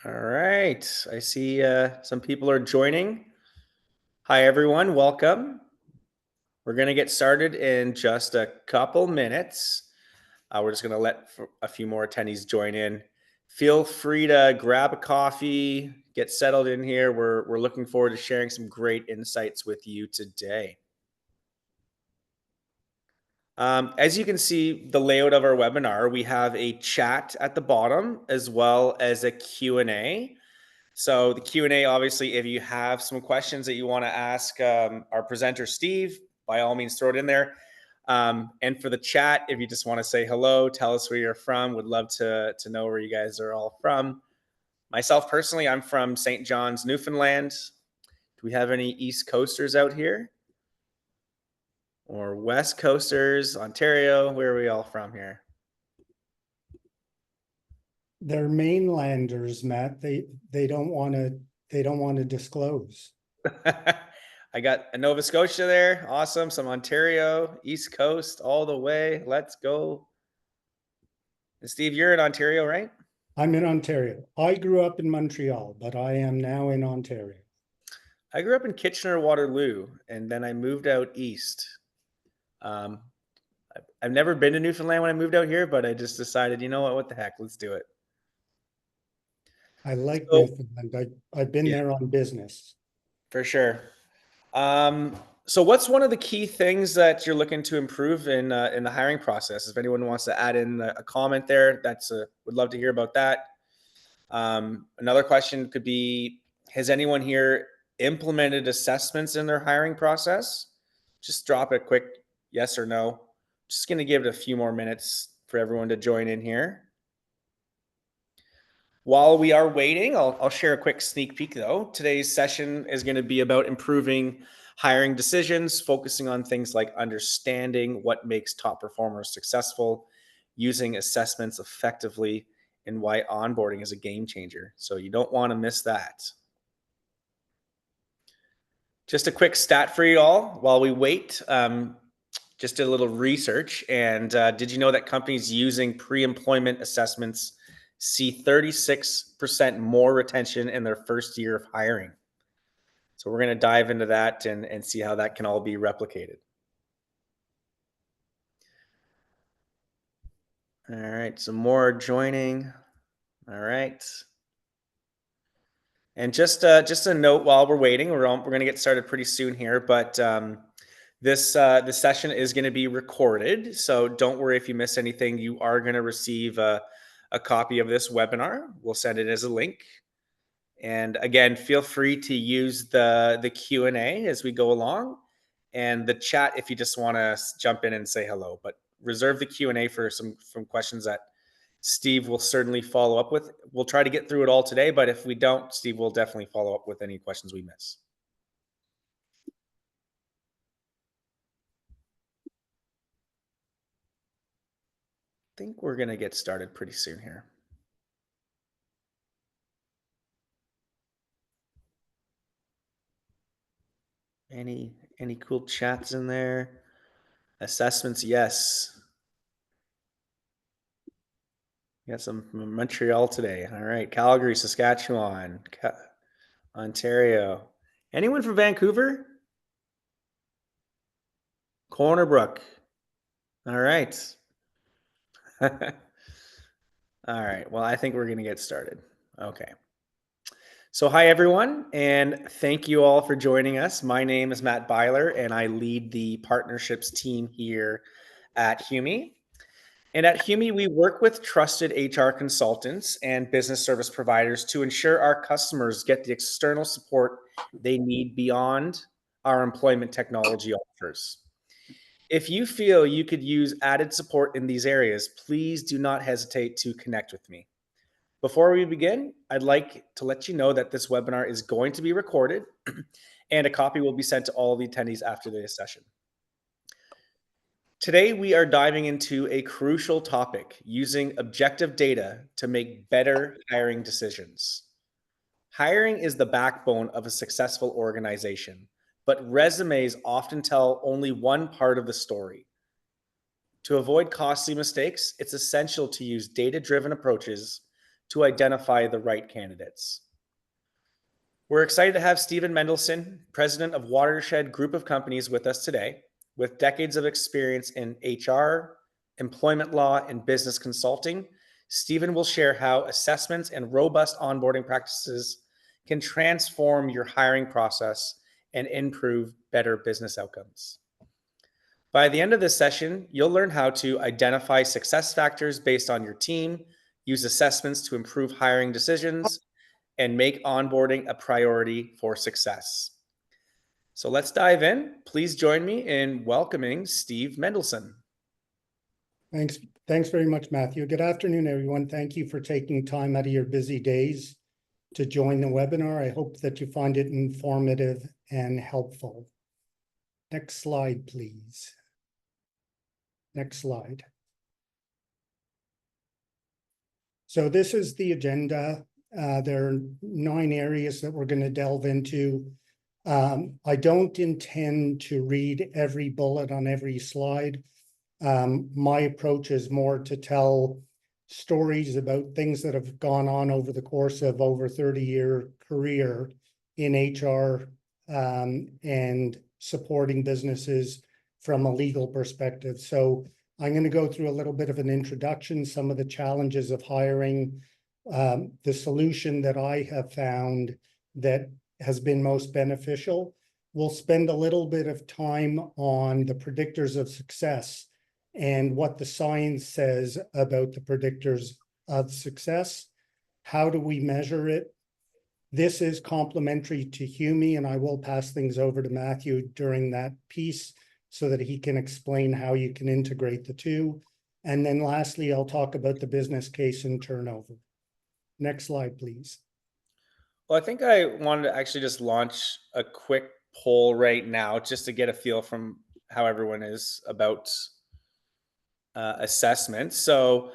All right. I see some people are joining. Hi, everyone. Welcome. We're going to get started in just a couple minutes. We're just going to let a few more attendees join in. Feel free to grab a coffee, get settled in here. We're looking forward to sharing some great insights with you today. As you can see, the layout of our webinar, we have a chat at the bottom as well as a Q&A. So the Q&A, obviously, if you have some questions that you want to ask our presenter, Steve, by all means, throw it in there. And for the chat, if you just want to say hello, tell us where you're from. Would love to know where you guys are all from. Myself, personally, I'm from St. John's, Newfoundland. Do we have any East Coasters out here? Or West Coasters, Ontario? Where are we all from here? They're mainlanders, Matt. They don't want to disclose. I got a Nova Scotia there. Awesome. Some Ontario, East Coast, all the way. Let's go. And Steve, you're in Ontario, right? I'm in Ontario. I grew up in Montreal, but I am now in Ontario. I grew up in Kitchener-Waterloo, and then I moved out east. I've never been to Newfoundland when I moved out here, but I just decided, you know what the heck, let's do it. I like So, Newfoundland. I've been yeah, there on business. for sure. So what's one of the key things that you're looking to improve in the hiring process? If anyone wants to add in a comment there, would love to hear about that. Another question could be, has anyone here implemented assessments in their hiring process? Just drop a quick yes or no. Just going to give it a few more minutes for everyone to join in here. While we are waiting, I'll share a quick sneak peek though. Today's session is going to be about improving hiring decisions, focusing on things like understanding what makes top performers successful, using assessments effectively, and why onboarding is a game changer. So you don't want to miss that. Just a quick stat for you all while we wait. Just did a little research, and did you know that companies using pre-employment assessments see 36% more retention in their first year of hiring? So we're going to dive into that and see how that can all be replicated. All right, some more joining. All right. And just a note while we're waiting, we're going to get started pretty soon here, but this session is going to be recorded, so don't worry if you miss anything. You are going to receive a copy of this webinar. We'll send it as a link. And again, feel free to use the Q&A as we go along, and the chat if you just want to jump in and say hello. But reserve the Q&A for some questions that Steve will certainly follow up with. We'll try to get through it all today, but if we don't, Steve will definitely follow up with any questions we miss. I think we're going to get started pretty soon here. Any cool chats in there? Assessments, yes. We got some from Montreal today. All right, Calgary, Saskatchewan, Ontario. Anyone from Vancouver? Corner Brook. All right. All right. Well, I think we're going to get started. Okay. So hi, everyone, and thank you all for joining us. My name is Matt Byler, and I lead the partnerships team here at Humi. And at Humi, we work with trusted HR consultants and business service providers to ensure our customers get the external support they need beyond our employment technology offers. If you feel you could use added support in these areas, please do not hesitate to connect with me. Before we begin, I'd like to let you know that this webinar is going to be recorded and a copy will be sent to all the attendees after this session. Today, we are diving into a crucial topic, using objective data to make better hiring decisions. Hiring is the backbone of a successful organization, but resumes often tell only one part of the story. To avoid costly mistakes, it's essential to use data-driven approaches to identify the right candidates. We're excited to have Stephen Mendelson, president of Watershed Group of Companies, with us today. With decades of experience in HR, employment law, and business consulting, Stephen will share how assessments and robust onboarding practices can transform your hiring process and improve better business outcomes. By the end of this session, you'll learn how to identify success factors based on your team, use assessments to improve hiring decisions, and make onboarding a priority for success. So let's dive in. Please join me in welcoming Steve Mendelson. Thanks very much, Matthew. Good afternoon, everyone. Thank you for taking time out of your busy days to join the webinar. I hope that you find it informative and helpful. Next slide, please. Next slide. So this is the agenda. There are 9 areas that we're going to delve into. I don't intend to read every bullet on every slide. My approach is more to tell stories about things that have gone on over the course of over 30-year career in HR and supporting businesses from a legal perspective. So I'm going to go through a little bit of an introduction, some of the challenges of hiring, the solution that I have found that has been most beneficial. We'll spend a little bit of time on the predictors of success and what the science says about the predictors of success. How do we measure it? This is complementary to Hume, and I will pass things over to Matthew during that piece so that he can explain how you can integrate the two. And then lastly, I'll talk about the business case and turnover. Next slide, please. Well, I think I wanted to actually just launch a quick poll right now just to get a feel from how everyone is about assessment. So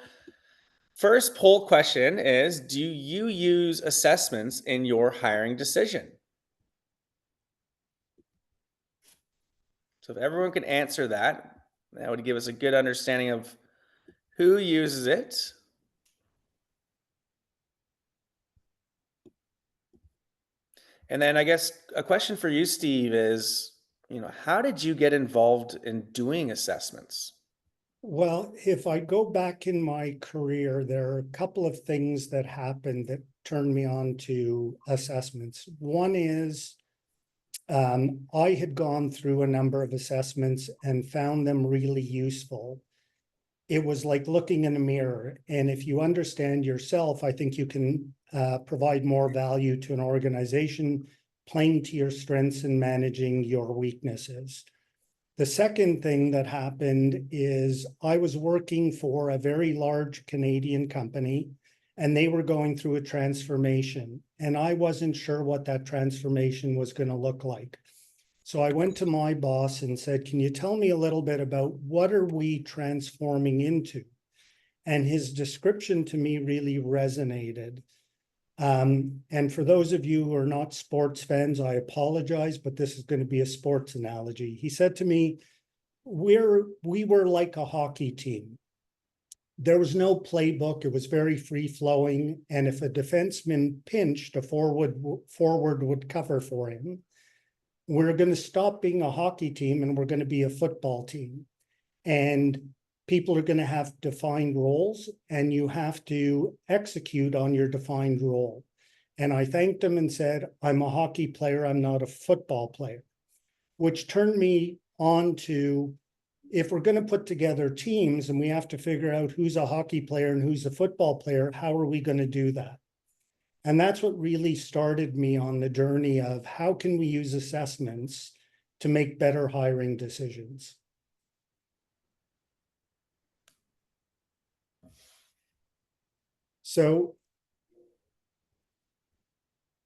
first poll question is, do you use assessments in your hiring decision? So if everyone could answer that, that would give us a good understanding of who uses it. And then I guess a question for you, Steve, is, how did you get involved in doing assessments? Well, if I go back in my career, there are a couple of things that happened that turned me on to assessments. One is I had gone through a number of assessments and found them really useful. It was like looking in a mirror. And if you understand yourself, I think you can provide more value to an organization, playing to your strengths and managing your weaknesses. The second thing that happened is I was working for a very large Canadian company, and they were going through a transformation, and I wasn't sure what that transformation was going to look like. So I went to my boss and said, can you tell me a little bit about what are we transforming into? And his description to me really resonated. And for those of you who are not sports fans, I apologize, but this is going to be a sports analogy. He said to me, we were like a hockey team. There was no playbook. It was very free flowing. And if a defenseman pinched, a forward would cover for him. We're going to stop being a hockey team and we're going to be a football team. And people are going to have defined roles, and you have to execute on your defined role. And I thanked him and said, I'm a hockey player, I'm not a football player, which turned me on to, if we're going to put together teams and we have to figure out who's a hockey player and who's a football player, how are we going to do that? And that's what really started me on the journey of how can we use assessments to make better hiring decisions. So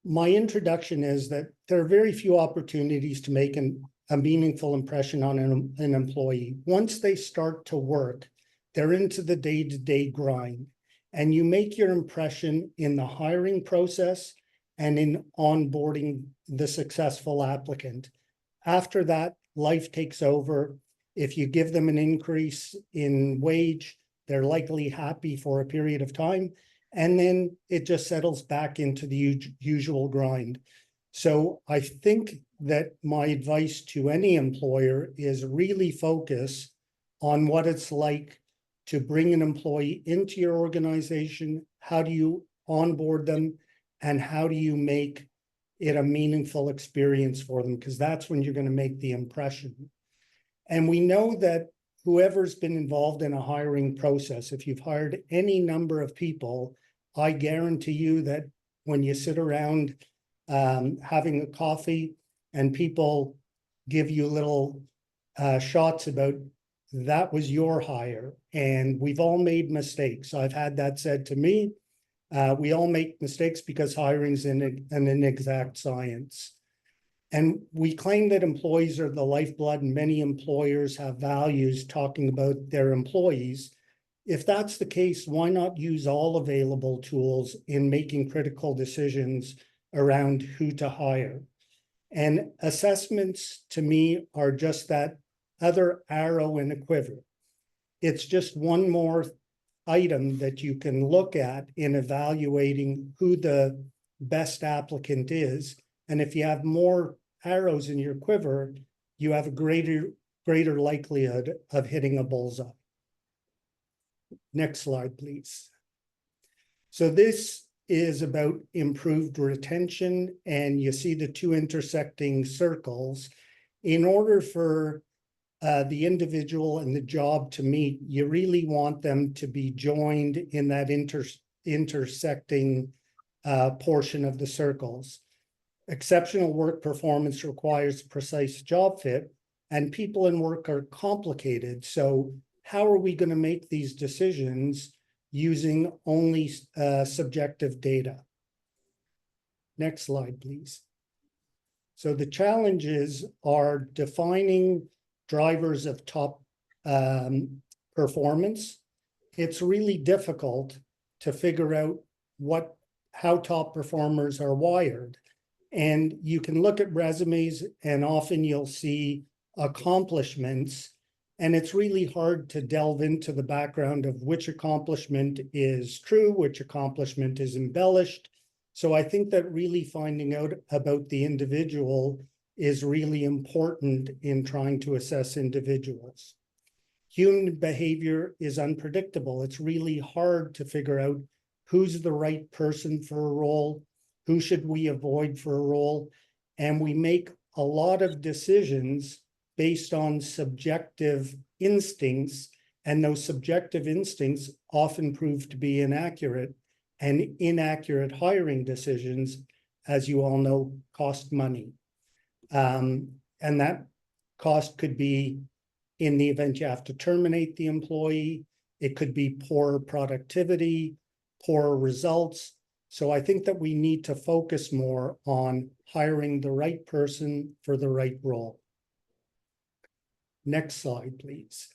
my introduction is that there are very few opportunities to make a meaningful impression on an employee. Once they start to work, they're into the day-to-day grind, and you make your impression in the hiring process and in onboarding the successful applicant. After that, life takes over. If you give them an increase in wage, they're likely happy for a period of time. and then it just settles back into the usual grind. So I think that my advice to any employer is really focus on what it's like to bring an employee into your organization. How do you onboard them, and how do you make it a meaningful experience for them? Because that's when you're going to make the impression. And we know that whoever's been involved in a hiring process, if you've hired any number of people, I guarantee you that when you sit around having a coffee and people give you little shots about that was your hire, and we've all made mistakes. I've had that said to me. We all make mistakes because hiring's an inexact science. And we claim that employees are the lifeblood, and many employers have values talking about their employees. If that's the case, why not use all available tools in making critical decisions around who to hire? And assessments, to me, are just that other arrow in a quiver. It's just one more item that you can look at in evaluating who the best applicant is. And if you have more arrows in your quiver, you have a greater likelihood of hitting a bullseye. Next slide, please. So this is about improved retention, and you see the two intersecting circles. In order for the individual and the job to meet, you really want them to be joined in that intersecting portion of the circles. Exceptional work performance requires precise job fit, and people in work are complicated. So how are we going to make these decisions using only subjective data? Next slide, please. So the challenges are defining drivers of top performance. It's really difficult to figure out how top performers are wired. And you can look at resumes, and often you'll see accomplishments, and it's really hard to delve into the background of which accomplishment is true, which accomplishment is embellished. So I think that really finding out about the individual is really important in trying to assess individuals. Human behavior is unpredictable. It's really hard to figure out who's the right person for a role, who should we avoid for a role, and we make a lot of decisions based on subjective instincts, and those subjective instincts often prove to be inaccurate, and inaccurate hiring decisions, as you all know, cost money. And that cost could be in the event you have to terminate the employee. It could be poor productivity, poor results. So I think that we need to focus more on hiring the right person for the right role. Next slide, please.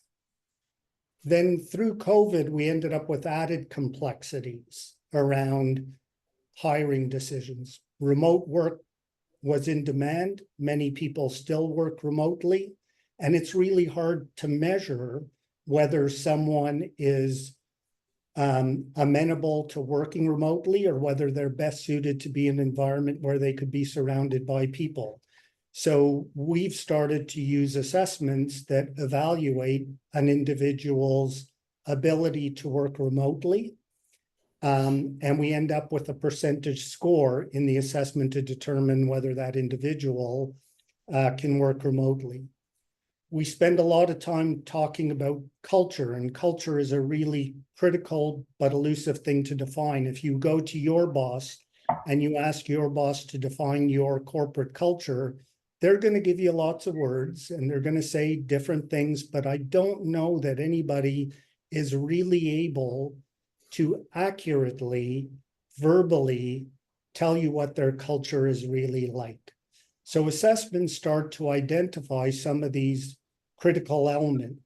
Then through COVID, we ended up with added complexities around hiring decisions. Remote work was in demand. Many people still work remotely, and it's really hard to measure whether someone is amenable to working remotely, or whether they're best suited to be in an environment where they could be surrounded by people. So we've started to use assessments that evaluate an individual's ability to work remotely. And we end up with a percentage score in the assessment to determine whether that individual can work remotely. We spend a lot of time talking about culture, and culture is a really critical but elusive thing to define. If you go to your boss and you ask your boss to define your corporate culture, they're going to give you lots of words, and they're going to say different things, but I don't know that anybody is really able to accurately, verbally tell you what their culture is really like. So assessments start to identify some of these critical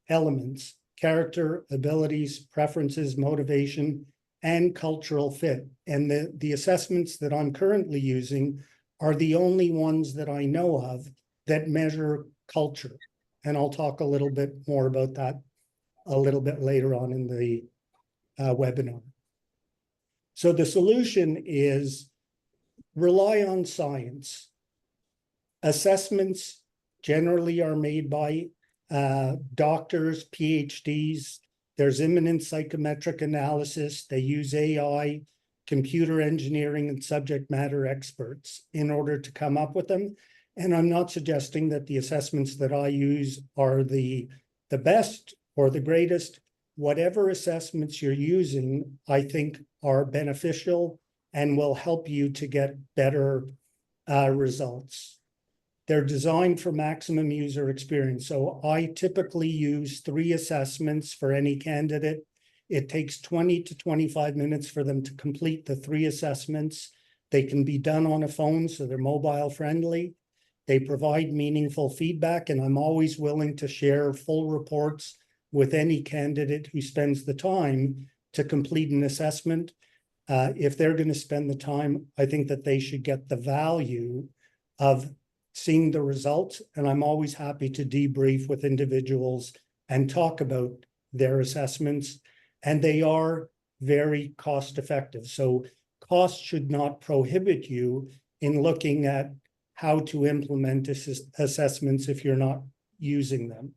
elements: character, abilities, preferences, motivation, and cultural fit. And the assessments that I'm currently using are the only ones that I know of that measure culture. And I'll talk a little bit more about that a little bit later on in the webinar. So the solution is rely on science. Assessments generally are made by doctors, PhDs. There's imminent psychometric analysis. They use AI, computer engineering, and subject matter experts in order to come up with them. And I'm not suggesting that the assessments that I use are the best or the greatest. Whatever assessments you're using, I think are beneficial and will help you to get better results. They're designed for maximum user experience. So I typically use 3 assessments for any candidate. It takes 20 to 25 minutes for them to complete the 3 assessments. They can be done on a phone, so they're mobile friendly. They provide meaningful feedback, and I'm always willing to share full reports with any candidate who spends the time to complete an assessment. If they're going to spend the time, I think that they should get the value of seeing the results. And I'm always happy to debrief with individuals and talk about their assessments. And they are very cost effective. So cost should not prohibit you in looking at how to implement assessments if you're not using them.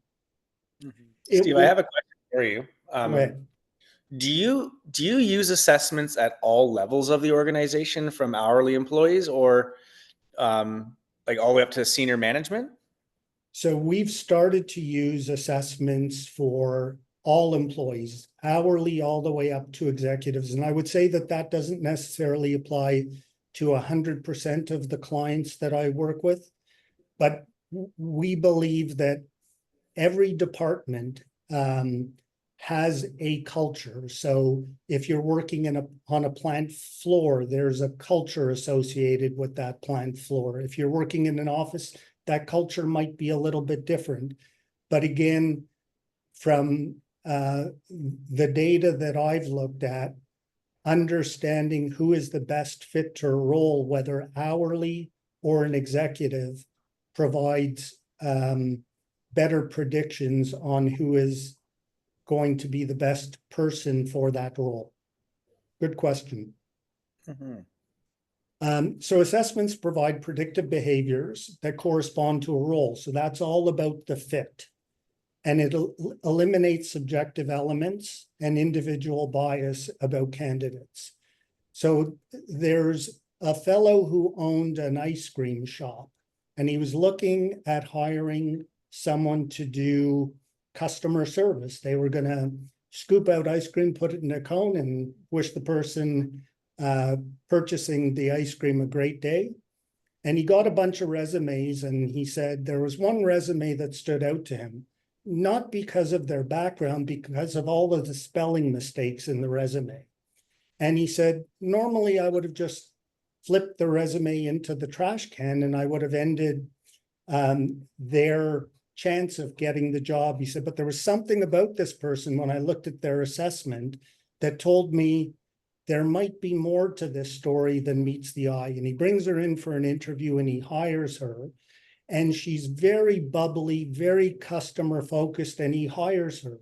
Steve, I have a question for you. Go ahead. Do you use assessments at all levels of the organization, from hourly employees or like all the way up to senior management? So we've started to use assessments for all employees, hourly all the way up to executives. And I would say that that doesn't necessarily apply to 100% of the clients that I work with, but we believe that every department has a culture. So if you're working on a plant floor, there's a culture associated with that plant floor. If you're working in an office, that culture might be a little bit different. But again, from the data that I've looked at, understanding who is the best fit to a role, whether hourly or an executive, provides better predictions on who is going to be the best person for that role. Good question. So assessments provide predictive behaviors that correspond to a role. So that's all about the fit. And it eliminates subjective elements and individual bias about candidates. So there's a fellow who owned an ice cream shop, and he was looking at hiring someone to do customer service. They were going to scoop out ice cream, put it in a cone, and wish the person purchasing the ice cream a great day. And he got a bunch of resumes, and he said there was one resume that stood out to him, not because of their background, because of all of the spelling mistakes in the resume. And he said, normally I would have just flipped the resume into the trash can and I would have ended their chance of getting the job. He said, but there was something about this person when I looked at their assessment that told me there might be more to this story than meets the eye. And he brings her in for an interview and he hires her. And she's very bubbly, very customer focused, and he hires her.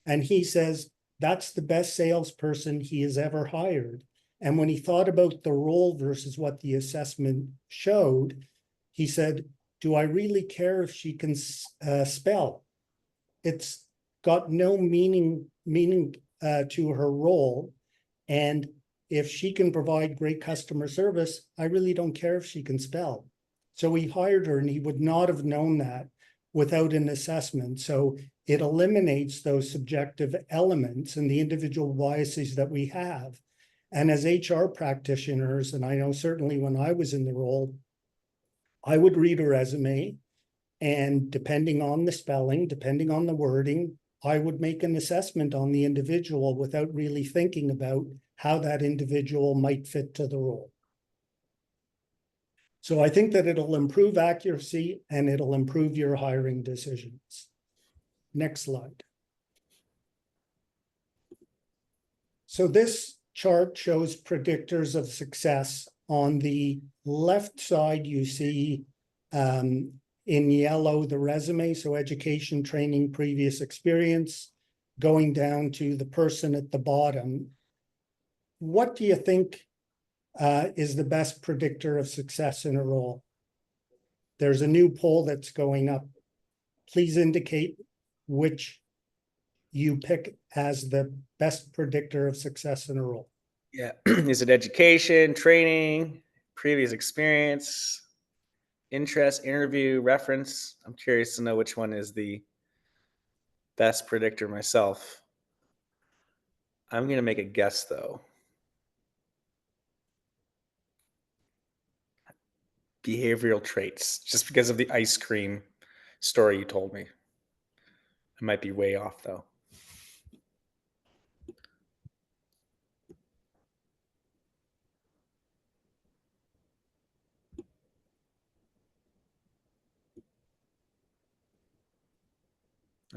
And he says, that's the best salesperson he has ever hired. And when he thought about the role versus what the assessment showed, he said, do I really care if she can spell? It's got no meaning to her role. And if she can provide great customer service, I really don't care if she can spell. So he hired her, and he would not have known that without an assessment. So it eliminates those subjective elements and the individual biases that we have. And as HR practitioners, and I know certainly when I was in the role, I would read a resume, and depending on the spelling, depending on the wording, I would make an assessment on the individual without really thinking about how that individual might fit to the role. So I think that it'll improve accuracy and it'll improve your hiring decisions. Next slide. So this chart shows predictors of success. On the left side, you see in yellow the resume, so education, training, previous experience, going down to the person at the bottom. what do you think is the best predictor of success in a role? There's a new poll that's going up. Please indicate which you pick as the best predictor of success in a role. Yeah. Is it education, training, previous experience, interest, interview, reference? I'm curious to know which one is the best predictor myself. I'm going to make a guess though. Behavioral traits, just because of the ice cream story you told me. I might be way off though.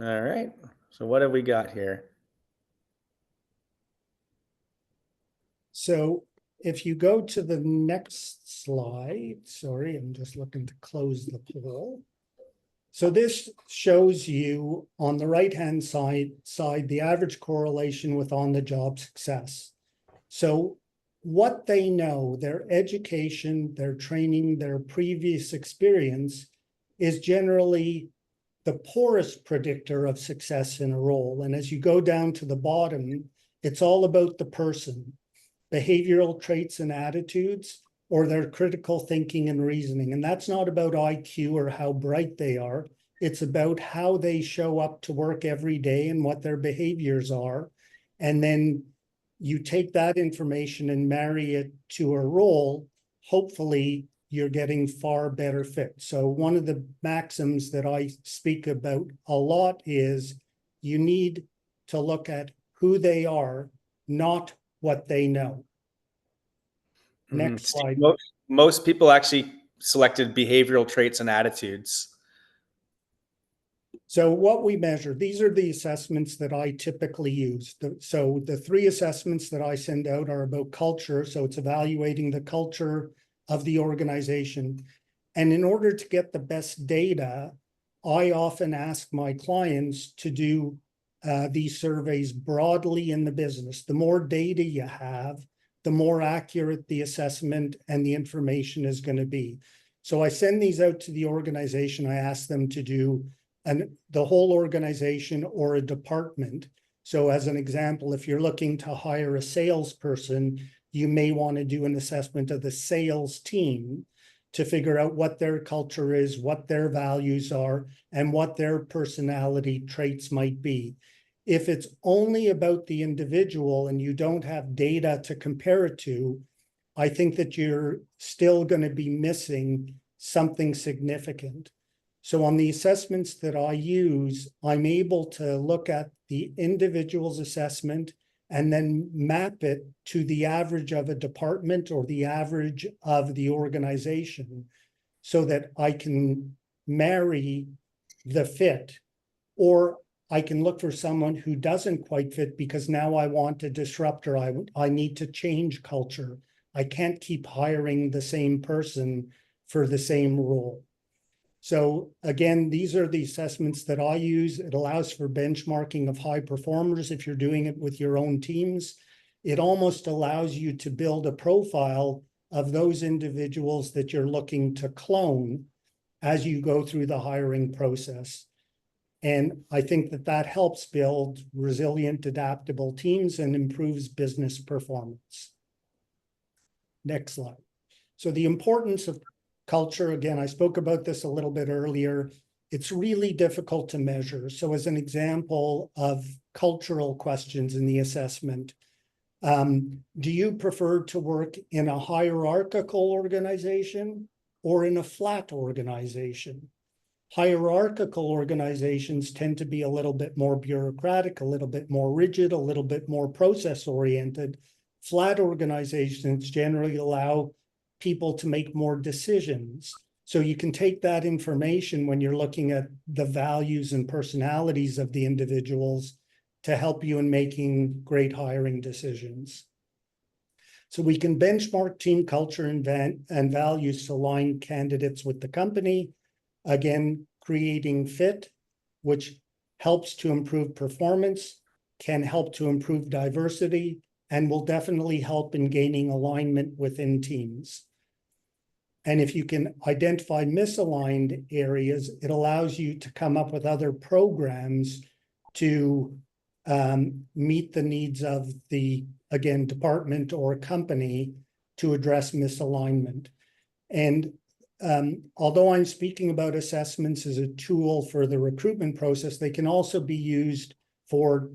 All right. So what have we got here? So if you go to the next slide, sorry, I'm just looking to close the poll. So this shows you on the right-hand side, the average correlation with on-the-job success. So what they know, their education, their training, their previous experience is generally the poorest predictor of success in a role. And as you go down to the bottom, it's all about the person, behavioral traits and attitudes, or their critical thinking and reasoning. And that's not about IQ or how bright they are. It's about how they show up to work every day and what their behaviors are. And then you take that information and marry it to a role, hopefully you're getting far better fit. So one of the maxims that I speak about a lot is you need to look at who they are, not what they know. Next slide. Most people actually selected behavioral traits and attitudes. So what we measure, these are the assessments that I typically use. So the 3 assessments that I send out are about culture. So it's evaluating the culture of the organization. And in order to get the best data, I often ask my clients to do these surveys broadly in the business. The more data you have, the more accurate the assessment and the information is going to be. So I send these out to the organization. I ask them to do the whole organization or a department. So as an example, if you're looking to hire a salesperson, you may want to do an assessment of the sales team to figure out what their culture is, what their values are, and what their personality traits might be. If it's only about the individual and you don't have data to compare it to, I think that you're still going to be missing something significant. So on the assessments that I use, I'm able to look at the individual's assessment and then map it to the average of a department or the average of the organization so that I can marry the fit, or I can look for someone who doesn't quite fit because now I want a disruptor. I need to change culture. I can't keep hiring the same person for the same role. So again, these are the assessments that I use. It allows for benchmarking of high performers if you're doing it with your own teams. It almost allows you to build a profile of those individuals that you're looking to clone as you go through the hiring process. And I think that that helps build resilient, adaptable teams and improves business performance. Next slide. So the importance of culture, again, I spoke about this a little bit earlier. It's really difficult to measure. So as an example of cultural questions in the assessment, do you prefer to work in a hierarchical organization or in a flat organization? Hierarchical organizations tend to be a little bit more bureaucratic, a little bit more rigid, a little bit more process-oriented. Flat organizations generally allow people to make more decisions. So you can take that information when you're looking at the values and personalities of the individuals to help you in making great hiring decisions. So we can benchmark team culture and values to align candidates with the company. Again, creating fit, which helps to improve performance, can help to improve diversity, and will definitely help in gaining alignment within teams. And if you can identify misaligned areas, it allows you to come up with other programs to meet the needs of the, again, department or company to address misalignment. And although I'm speaking about assessments as a tool for the recruitment process, they can also be used for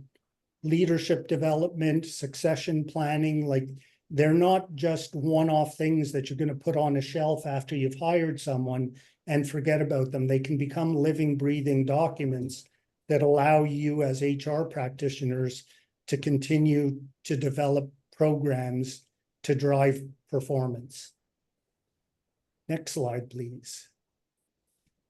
leadership development, succession planning. Like, they're not just one-off things that you're going to put on a shelf after you've hired someone and forget about them. They can become living, breathing documents that allow you as HR practitioners to continue to develop programs to drive performance. Next slide, please.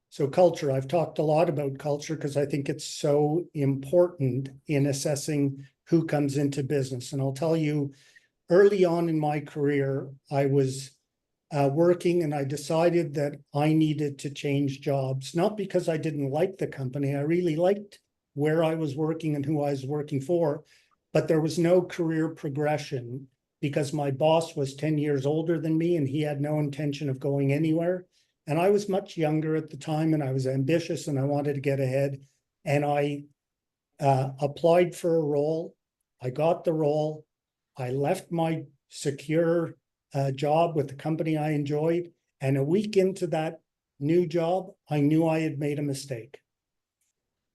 So culture, I've talked a lot about culture because I think it's so important in assessing who comes into business. And I'll tell you, early on in my career, I was working and I decided that I needed to change jobs, not because I didn't like the company. I really liked where I was working and who I was working for, but there was no career progression because my boss was 10 years older than me and he had no intention of going anywhere. And I was much younger at the time and I was ambitious and I wanted to get ahead. And I applied for a role. I got the role. I left my secure job with the company I enjoyed. And a week into that new job, I knew I had made a mistake.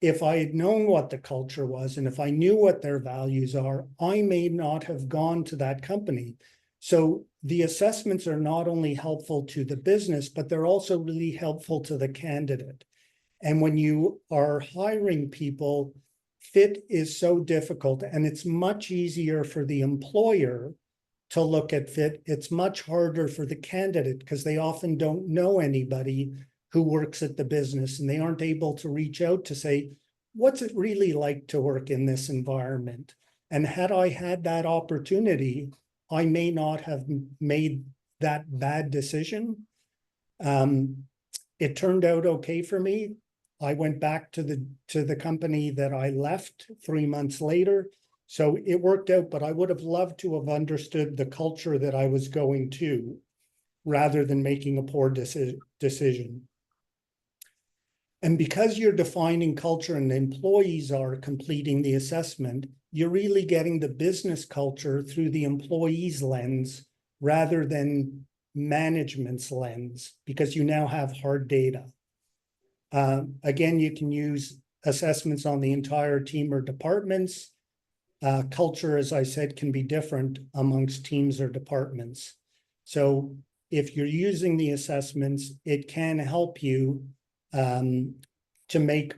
If I had known what the culture was and if I knew what their values are, I may not have gone to that company. So the assessments are not only helpful to the business, but they're also really helpful to the candidate. And when you are hiring people, fit is so difficult, and it's much easier for the employer to look at fit. It's much harder for the candidate because they often don't know anybody who works at the business and they aren't able to reach out to say, what's it really like to work in this environment? And had I had that opportunity, I may not have made that bad decision. It turned out okay for me. I went back to the company that I left 3 months later. So it worked out, but I would have loved to have understood the culture that I was going to rather than making a poor decision. And because you're defining culture and employees are completing the assessment, you're really getting the business culture through the employee's lens rather than management's lens, because you now have hard data. Again, you can use assessments on the entire team or departments. Culture, as I said, can be different amongst teams or departments. So if you're using the assessments, it can help you to make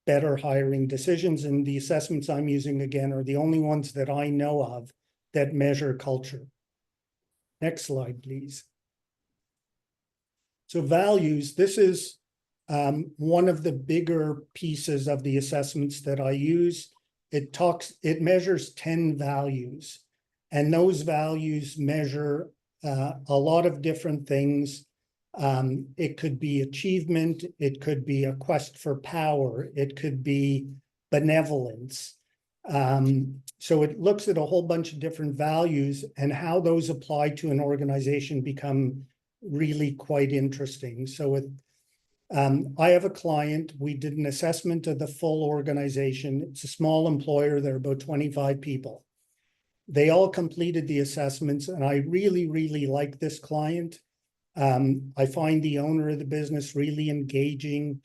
better hiring decisions. And the assessments I'm using, again, are the only ones that I know of that measure culture. Next slide, please. So values, this is one of the bigger pieces of the assessments that I use. It measures 10 values, and those values measure a lot of different things. It could be achievement, it could be a quest for power, it could be benevolence. So it looks at a whole bunch of different values and how those apply to an organization become really quite interesting. So I have a client, we did an assessment of the full organization. It's a small employer, there are about 25 people. They all completed the assessments, and I really, really like this client. I find the owner of the business really engaging,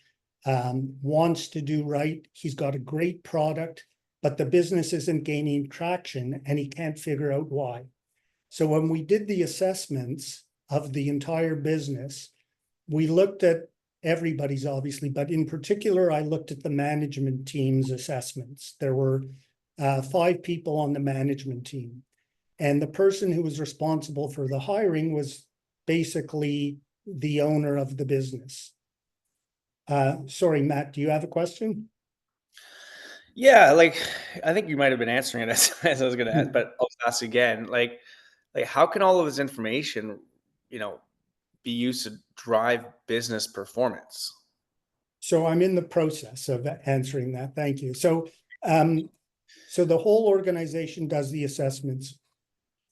wants to do right. He's got a great product, but the business isn't gaining traction and he can't figure out why. So when we did the assessments of the entire business, we looked at everybody's, obviously, but in particular, I looked at the management team's assessments. There were 5 people on the management team, and the person who was responsible for the hiring was basically the owner of the business. Sorry, Matt, do you have a question? Yeah, like I think you might have been answering it as I was going to ask, but I'll ask again. Like how can all of this information, you know, be used to drive business performance? So I'm in the process of answering that. Thank you. So the whole organization does the assessments.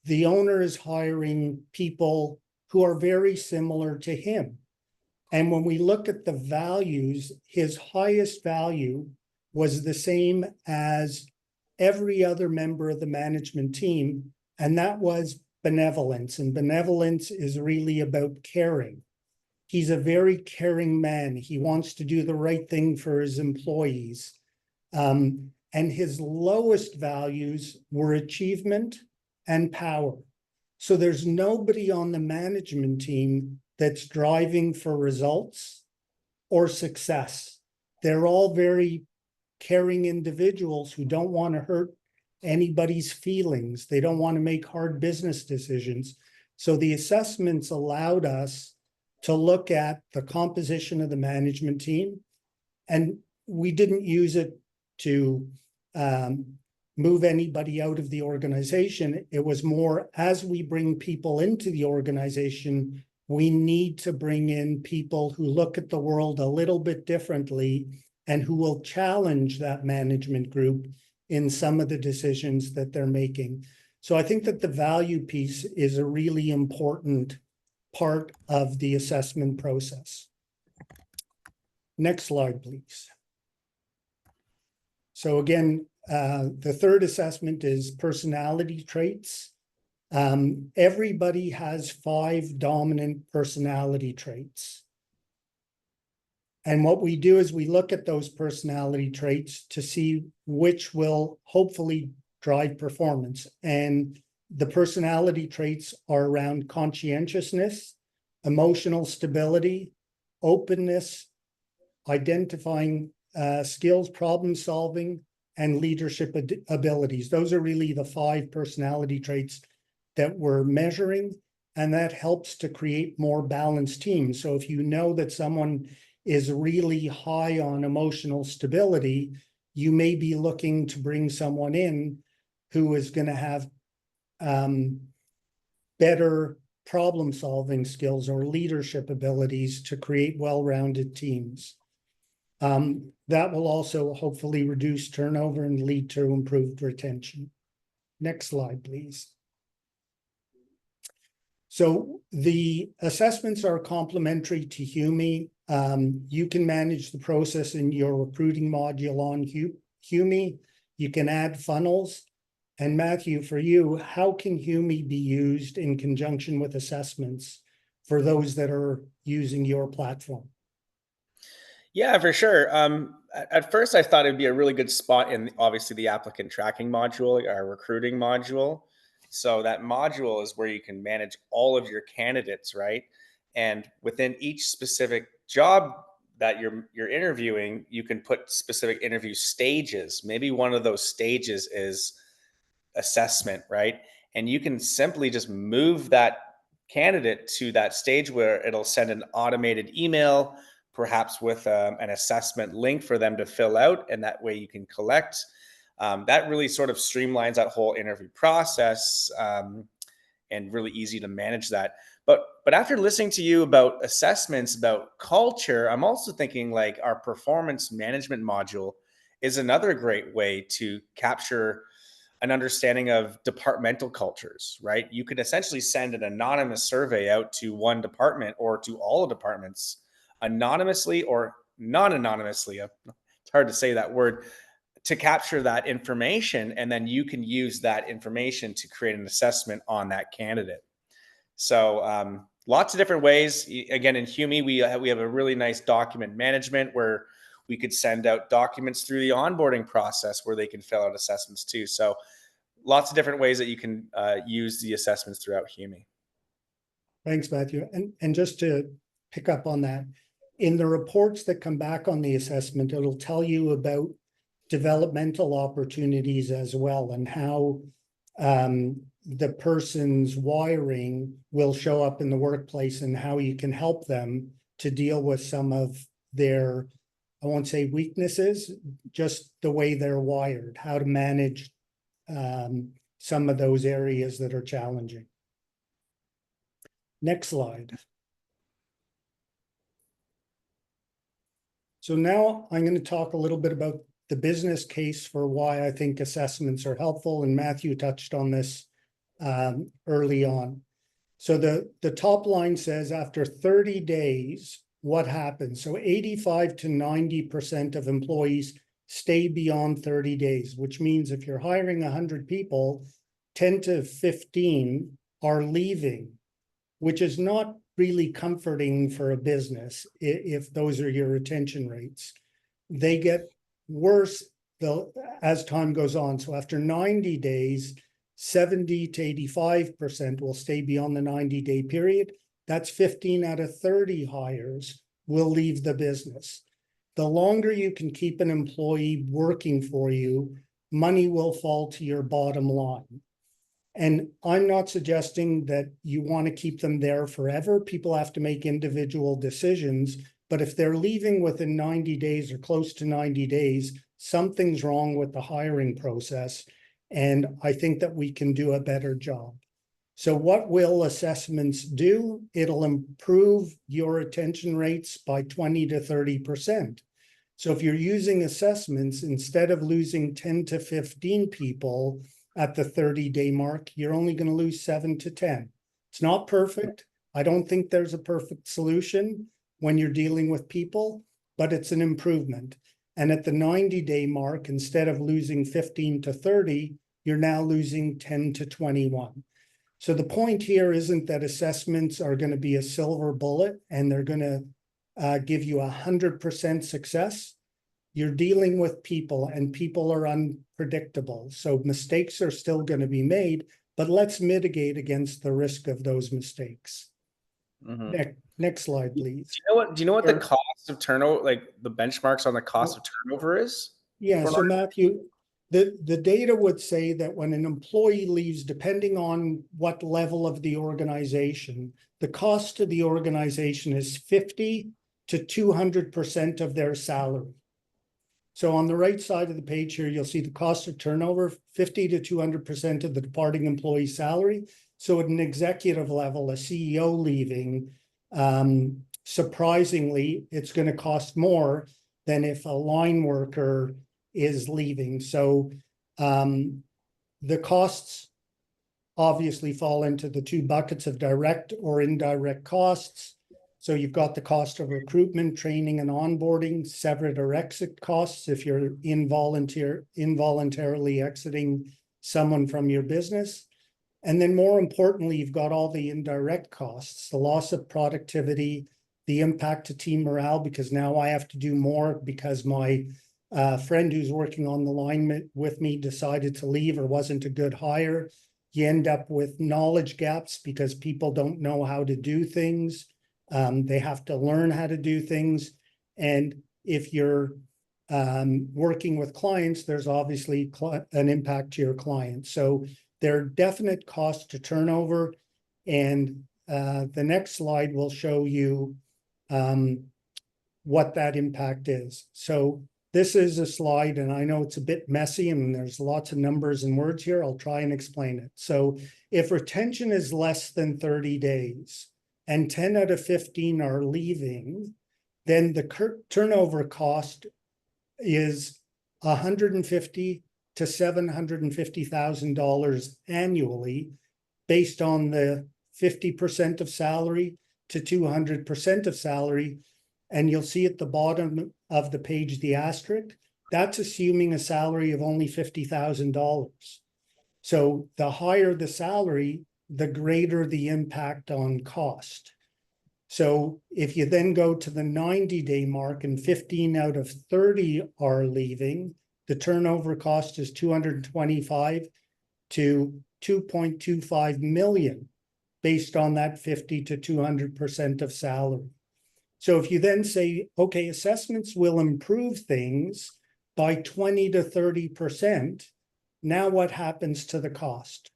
the owner is hiring people who are very similar to him. And when we look at the values, his highest value was the same as every other member of the management team, and that was benevolence. And benevolence is really about caring. He's a very caring man. He wants to do the right thing for his employees. And his lowest values were achievement and power. So there's nobody on the management team that's driving for results or success. They're all very caring individuals who don't want to hurt anybody's feelings. They don't want to make hard business decisions. So the assessments allowed us to look at the composition of the management team, and we didn't use it to move anybody out of the organization. It was more, as we bring people into the organization, we need to bring in people who look at the world a little bit differently and who will challenge that management group in some of the decisions that they're making. So I think that the value piece is a really important part of the assessment process. Next slide, please. So again, the third assessment is personality traits. Everybody has 5 dominant personality traits. And what we do is we look at those personality traits to see which will hopefully drive performance. And the personality traits are around conscientiousness, emotional stability, openness, identifying skills, problem solving, and leadership abilities. Those are really the 5 personality traits that we're measuring, and that helps to create more balanced teams. So if you know that someone is really high on emotional stability, you may be looking to bring someone in who is going to have better problem solving skills or leadership abilities to create well-rounded teams. That will also hopefully reduce turnover and lead to improved retention. Next slide, please. So the assessments are complementary to HUMI. You can manage the process in your recruiting module on HUMI. You can add funnels. And Matthew, for you, how can HUMI be used in conjunction with assessments for those that are using your platform? Yeah, for sure. At first, I thought it'd be a really good spot in obviously the applicant tracking module, our recruiting module. So that module is where you can manage all of your candidates, right? And within each specific job that you're interviewing, you can put specific interview stages. Maybe one of those stages is assessment, right? And you can simply just move that candidate to that stage where it'll send an automated email, perhaps with an assessment link for them to fill out, and that way you can collect. That really sort of streamlines that whole interview process, and really easy to manage that. But after listening to you about assessments, about culture, I'm also thinking like our performance management module is another great way to capture an understanding of departmental cultures, right? You could essentially send an anonymous survey out to one department or to all departments anonymously or non-anonymously. It's hard to say that word, to capture that information. And then you can use that information to create an assessment on that candidate. So lots of different ways. Again, in HUMI, we have a really nice document management where we could send out documents through the onboarding process where they can fill out assessments too. So lots of different ways that you can use the assessments throughout HUMI. Thanks, Matthew. And just to pick up on that, in the reports that come back on the assessment, it'll tell you about developmental opportunities as well, and how the person's wiring will show up in the workplace, and how you can help them to deal with some of their, I won't say weaknesses, just the way they're wired, how to manage some of those areas that are challenging. Next slide. So now I'm going to talk a little bit about the business case for why I think assessments are helpful. And Matthew touched on this early on. So the top line says after 30 days, what happens? So 85 to 90% of employees stay beyond 30 days, which means if you're hiring 100 people, 10 to 15 are leaving, which is not really comforting for a business if those are your retention rates. They get worse as time goes on. So after 90 days, 70 to 85% will stay beyond the 90-day period. That's 15 out of 30 hires will leave the business. The longer you can keep an employee working for you, money will fall to your bottom line. And I'm not suggesting that you want to keep them there forever. People have to make individual decisions. But if they're leaving within 90 days or close to 90 days, something's wrong with the hiring process. And I think that we can do a better job. So what will assessments do? It'll improve your retention rates by 20 to 30%. So if you're using assessments, instead of losing 10 to 15 people at the 30-day mark, you're only going to lose 7 to 10. It's not perfect. I don't think there's a perfect solution when you're dealing with people, but it's an improvement. And at the 90-day mark, instead of losing 15 to 30, you're now losing 10 to 21. So the point here isn't that assessments are going to be a silver bullet and they're going to give you 100% success. You're dealing with people and people are unpredictable. So mistakes are still going to be made, but let's mitigate against the risk of those mistakes. Mhm. Next slide, please. Do you know what the cost of turnover, like the benchmarks on the cost of turnover is? Yeah, so Matthew, the data would say that when an employee leaves, depending on what level of the organization, the cost to the organization is 50 to 200% of their salary. So on the right side of the page here, you'll see the cost of turnover, 50 to 200% of the departing employee's salary. So at an executive level, a CEO leaving, surprisingly, it's going to cost more than if a line worker is leaving. So the costs obviously fall into the two buckets of direct or indirect costs. So you've got the cost of recruitment, training, and onboarding, separate or exit costs if you're involuntarily exiting someone from your business. And then more importantly, you've got all the indirect costs, the loss of productivity, the impact to team morale, because now I have to do more because my friend who's working on the line with me decided to leave or wasn't a good hire. You end up with knowledge gaps because people don't know how to do things. They have to learn how to do things. And if you're working with clients, there's obviously an impact to your clients. So there are definite costs to turnover. And the next slide will show you what that impact is. So this is a slide, and I know it's a bit messy and there's lots of numbers and words here. I'll try and explain it. So if retention is less than 30 days and 10 out of 15 are leaving, then the turnover cost is $150,000 to $750,000 annually based on the 50% of salary to 200% of salary. And you'll see at the bottom of the page, the asterisk, that's assuming a salary of only $50,000. So the higher the salary, the greater the impact on cost. So if you then go to the 90-day mark and 15 out of 30 are leaving, the turnover cost is 225 to 2.25 million based on that 50 to 200% of salary. So if you then say, okay, assessments will improve things by 20 to 30%, now what happens to the cost?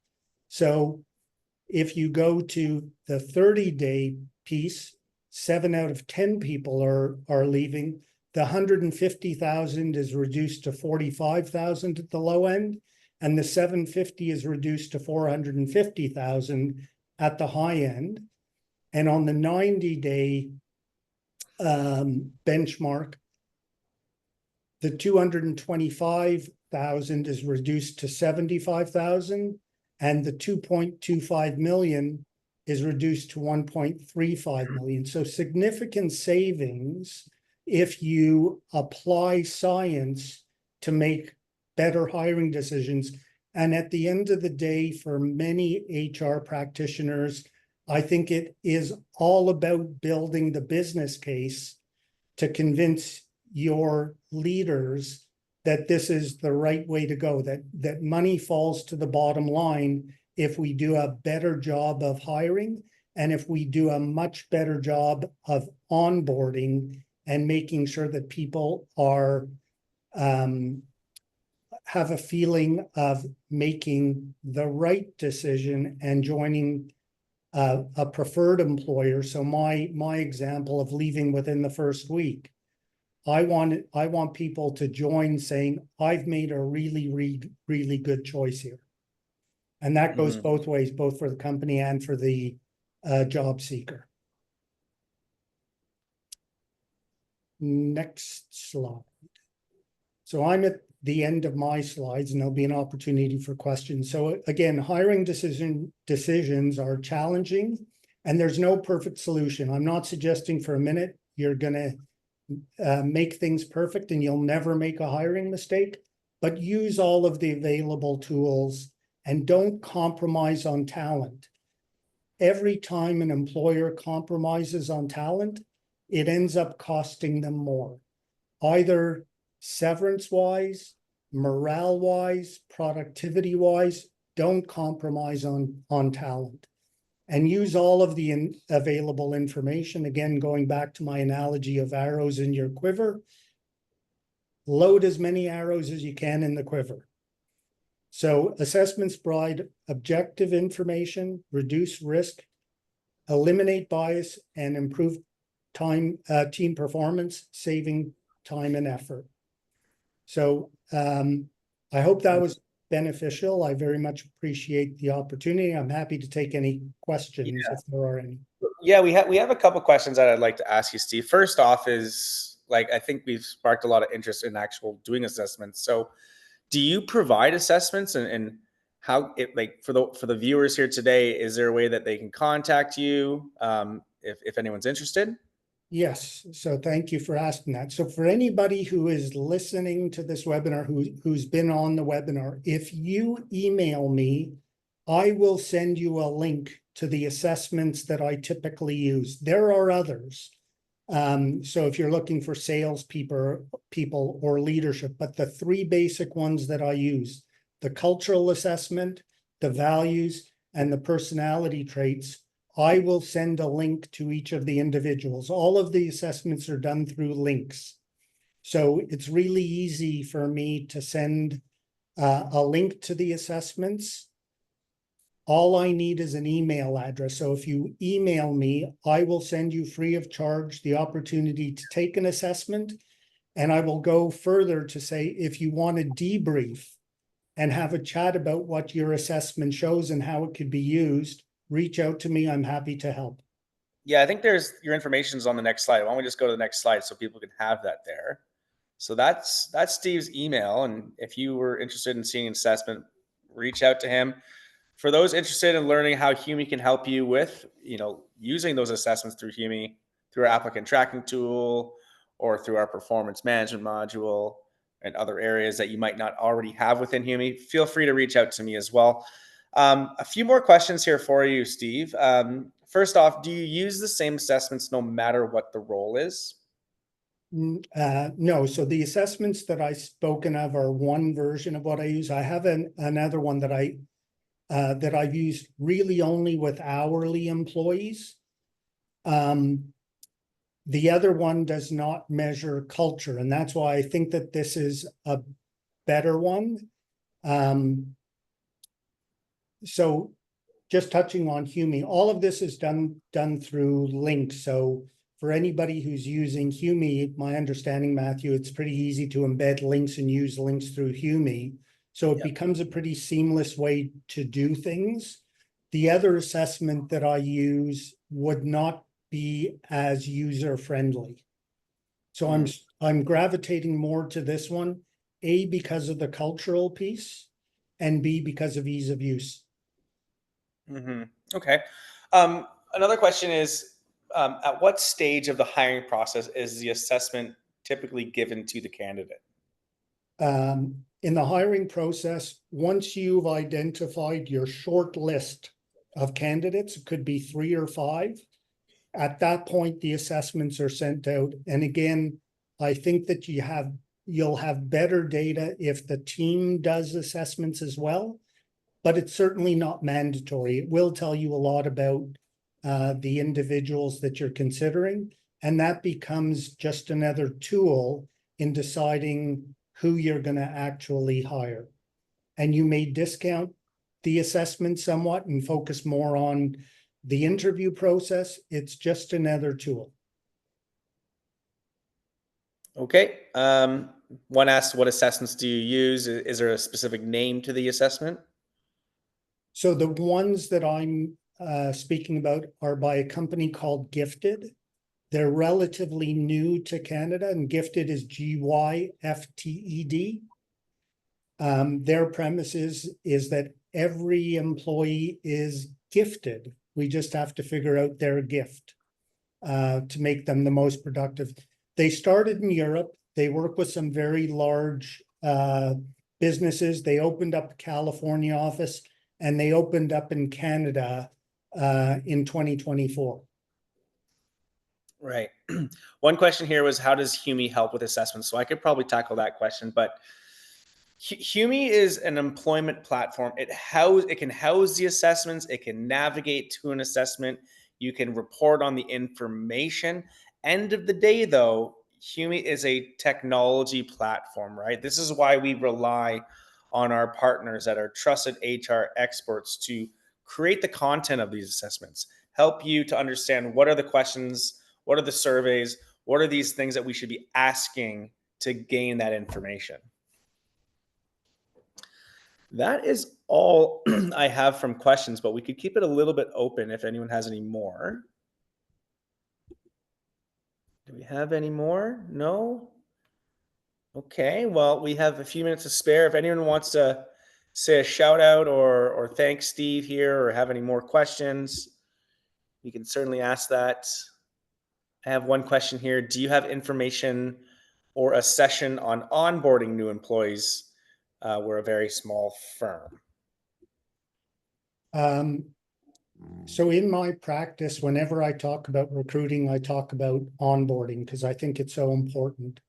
So if you go to the 30-day piece, 7 out of 10 people are leaving. The 150,000 is reduced to 45,000 at the low end, and the 750 is reduced to 450,000 at the high end. And on the 90-day benchmark, the 225,000 is reduced to 75,000, and the 2.25 million is reduced to 1.35 million. So significant savings if you apply science to make better hiring decisions. And at the end of the day, for many HR practitioners, I think it is all about building the business case to convince your leaders that this is the right way to go, that money falls to the bottom line if we do a better job of hiring and if we do a much better job of onboarding and making sure that people are have a feeling of making the right decision and joining a preferred employer. So my example of leaving within the first week, I want people to join saying, I've made a really good choice here. And that goes both ways, both for the company and for the job seeker. Next slide. So I'm at the end of my slides and there'll be an opportunity for questions. So again, hiring decisions are challenging and there's no perfect solution. I'm not suggesting for a minute you're going to make things perfect and you'll never make a hiring mistake, but use all of the available tools and don't compromise on talent. Every time an employer compromises on talent, it ends up costing them more, either severance-wise, morale-wise, productivity-wise. Don't compromise on talent. And use all of the available information. Again, going back to my analogy of arrows in your quiver, load as many arrows as you can in the quiver. So assessments provide objective information, reduce risk, eliminate bias, and improve team performance, saving time and effort. So I hope that was beneficial. I very much appreciate the opportunity. I'm happy to take any questions if there are any. Yeah, we have a couple questions that I'd like to ask you, Steve. First off is, like, I think we've sparked a lot of interest in actual doing assessments. So do you provide assessments, and how it, like, for the viewers here today, is there a way that they can contact you if anyone's interested? Yes, so thank you for asking that. So for anybody who is listening to this webinar, who's been on the webinar, if you email me, I will send you a link to the assessments that I typically use. There are others. So if you're looking for people or leadership, but the three basic ones that I use, the cultural assessment, the values, and the personality traits, I will send a link to each of the individuals. All of the assessments are done through links. So it's really easy for me to send a link to the assessments. All I need is an email address. So if you email me, I will send you free of charge the opportunity to take an assessment. And I will go further to say, if you want to debrief and have a chat about what your assessment shows and how it could be used, reach out to me. I'm happy to help. Yeah, I think your information is on the next slide. Why don't we just go to the next slide so people can have that there? So that's Steve's email. And if you were interested in seeing an assessment, reach out to him. For those interested in learning how Humi can help you with, using those assessments through Humi, through our applicant tracking tool, or through our performance management module, and other areas that you might not already have within Humi, feel free to reach out to me as well. A few more questions here for you, Steve. First off, do you use the same assessments no matter what the role is? No, so the assessments that I've spoken of are one version of what I use. I have another one that I've used really only with hourly employees. The other one does not measure culture, and that's why I think that this is a better one. So just touching on Humi, all of this is done through links. So for anybody who's using Humi, my understanding, Matthew, it's pretty easy to embed links and use links through Humi. So it becomes a pretty seamless way to do things. The other assessment that I use would not be as user-friendly. So I'm gravitating more to this one, A, because of the cultural piece, and B, because of ease of use. Hmm. Okay. Another question is, at what stage of the hiring process is the assessment typically given to the candidate? In the hiring process, once you've identified your short list of candidates, it could be 3 or 5. At that point, the assessments are sent out. And again, I think that you'll have better data if the team does assessments as well, but it's certainly not mandatory. It will tell you a lot about the individuals that you're considering, and that becomes just another tool in deciding who you're going to actually hire. And you may discount the assessment somewhat and focus more on the interview process. It's just another tool. Okay. One asks, what assessments do you use? Is there a specific name to the assessment? So the ones that I'm speaking about are by a company called Gifted. They're relatively new to Canada, and Gifted is Gyfted. Their premise is that every employee is gifted. We just have to figure out their gift to make them the most productive. They started in Europe. They work with some very large businesses. They opened up a California office, and they opened up in Canada in 2024. Right. One question here was, how does Humi help with assessments? So I could probably tackle that question, but Humi is an employment platform. It can house the assessments. It can navigate to an assessment. You can report on the information. End of the day, though, Humi is a technology platform, right? This is why we rely on our partners that are trusted HR experts to create the content of these assessments, help you to understand what are the questions, what are the surveys, what are these things that we should be asking to gain that information. That is all I have from questions, but we could keep it a little bit open if anyone has any more. Do we have any more? No? Okay, well, we have a few minutes to spare. If anyone wants to say a shout out or thank Steve here or have any more questions, you can certainly ask that. I have one question here. Do you have information or a session on onboarding new employees? We're a very small firm. So in my practice, whenever I talk about recruiting, I talk about onboarding because I think it's so important.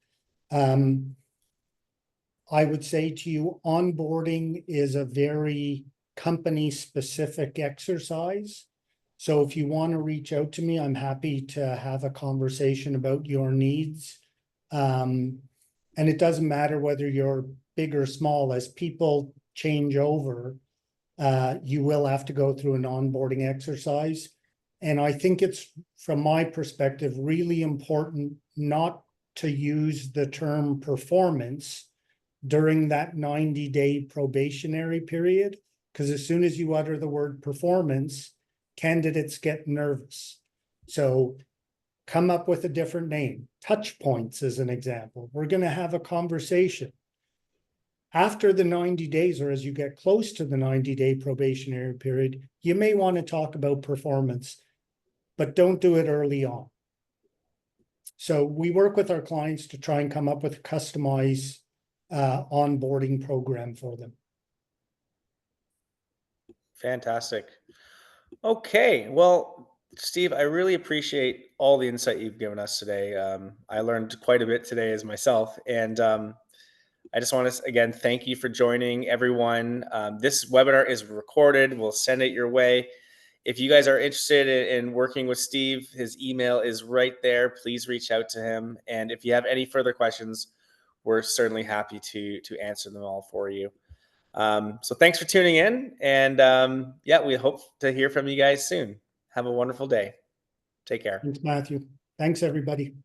I would say to you, onboarding is a very company specific exercise. So if you want to reach out to me, I'm happy to have a conversation about your needs. And it doesn't matter whether you're big or small, as people change over, you will have to go through an onboarding exercise. And I think it's, from my perspective, really important not to use the term performance during that 90-day probationary period, because as soon as you utter the word performance, candidates get nervous. So come up with a different name. Touch points is an example. We're going to have a conversation. After the 90 days, or as you get close to the 90-day probationary period, you may want to talk about performance, but don't do it early on. So we work with our clients to try and come up with a customized onboarding program for them. Fantastic. Okay. Well, Steve, I really appreciate all the insight you've given us today. I learned quite a bit today as myself. And I just want to, again, thank you for joining everyone. This webinar is recorded. We'll send it your way. If you guys are interested in working with Steve, his email is right there. Please reach out to him. And if you have any further questions, we're certainly happy to answer them all for you. So thanks for tuning in. And yeah, we hope to hear from you guys soon. Have a wonderful day. Take care. Thanks, Matthew. Thanks, everybody.